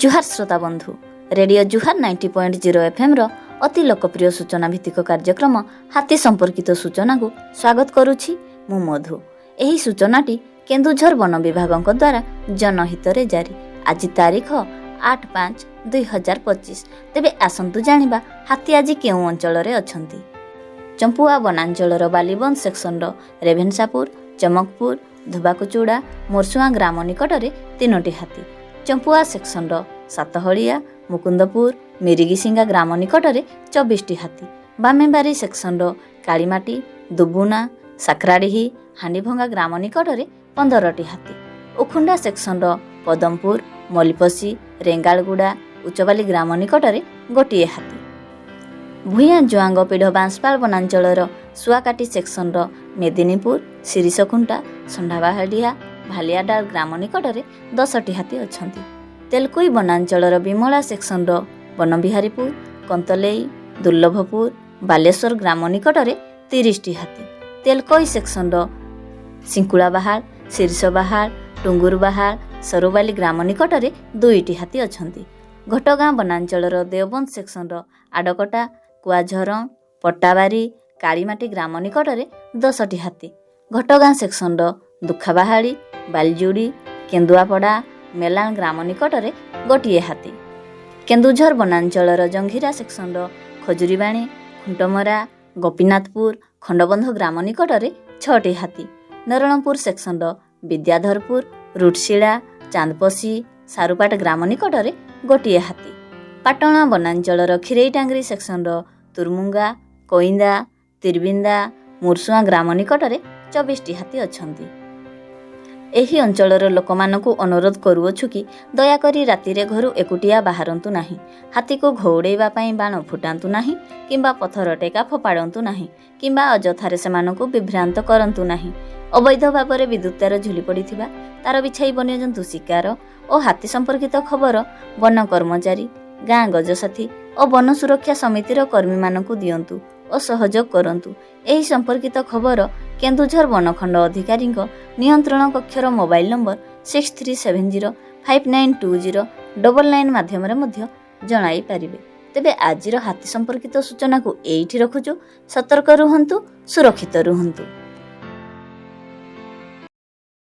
जुहार श्रोता बंधु रेडियो जुहार 90.0 FM अति लोकप्रिय सूचना भित्तिक कार्यक्रम हाथी संपर्कित सूचना को स्वागत करुछि मु मधु। एही सूचनाटी केन्दुझर वन विभाग द्वारा जनहित रे जारी। आज तारीख 8/5/2025। तेबे आसंतु जानिबा हाथी आज केउ अंचल रे अछंती। चंपुआ वनांचलर बालीबंद सेक्शन रेभेन्सापुर, चमकपुर, धुबाकुचूड़ा, मोरसुआ ग्राम निकट में 3टी हाथी। चंपुआ सेक्शन सातहलिया, मुकुंदपुर, मिरिगिसिंगा ग्राम निकट में 24टी हाथी। बामेबारी सेक्शन कालीमाटी, दुबुना, साकराडीही, हांडीभंगा ग्राम निकट में 15टी हाथी। उखुंडा सेक्शन पदमपुर, मलिपसी, रेंगालगुड़ा, उच्चबाली ग्राम निकट में 1 हाथी। भूया जुआंग पीढ़ बांसपाल वनांचलर सुआकाटी सेक्शन मेदिनीपुर, शिरीषखुंटा, संडाबाहाडिया, भालियाडाल ग्राम निकट में 10टी हाथी अछंती। तेलकोई वनांचलर विमला सेक्शन बनबिहारीपुर, कंतलेई, दुर्लभपुर, बालेश्वर ग्राम निकट में 30टी हाथी। तेलकोई सेक्शन सिंकुला बाहाल, शीर्ष बाहाल, टुंगुर बाहाल, सरुबाली ग्राम निकट में 2टी हाथी अछंती। घटगाँ वनांचलर देवबंद सेक्शन आडकटा, कुआझर, पट्टाबारी, कालीमाटी ग्राम निकट में 10टी हाथी। घटगाँ सेक्शन दुखाबाहाड़ी, बालजुड़ी, केन्दुआपड़ा, मेलान ग्राम निकट में 1 हाथी। केन्दुझर वनांचलर जंघिरा सेक्शन खजुरीबाणी, खुंटमरा, गोपीनाथपुर, खंडबंध ग्राम निकट में 6टी हाथी। नरणपुर सेक्शन विद्याधरपुर, रुटशिला, चांदपसी, सारुपाट ग्राम निकट में 1 हाथी। पाटणा वनांचलर खिरेईटांगरी सेक्शन तुरमुंगा, कोइंदा, तिरबिंदा, मुरसुआ ग्राम निकट में 24टी हाथी अछंती। एही अंचलर लोकमानकु अनुरोध करूअछु कि दयाकरी रातिरे घरु एकुटिया बाहरंतु नाही। हाथी को घौड़ेइबा पई बाण फुटांतु नाही किंबा पथर टेका फोपाडंतु नाही किंबा अजथारे सेमानकु विभ्रांत करंतु नाही। अवैध भाବରେ विद्युत तार झुली पड़िथिबा, तार बिछाई वन्यजंतु शिकार और हाथी संपर्कित खबर वन कर्मचारी, गाँ गजसाथी और वन सुरक्षा समितिर कर्मी मानकु दियंतु और सहयोग करंतु। एही संपर्कित खबर केन्दुझर वनखंड अधिकारी नियंत्रण कक्षर मोबाइल नंबर 6370592099 माध्यम जणाई पारिबे। तेबे आजिर हाथी संपर्कित सूचना को एइठी रखुछु। सतर्क रुहंतु, सुरक्षित रुहंतु।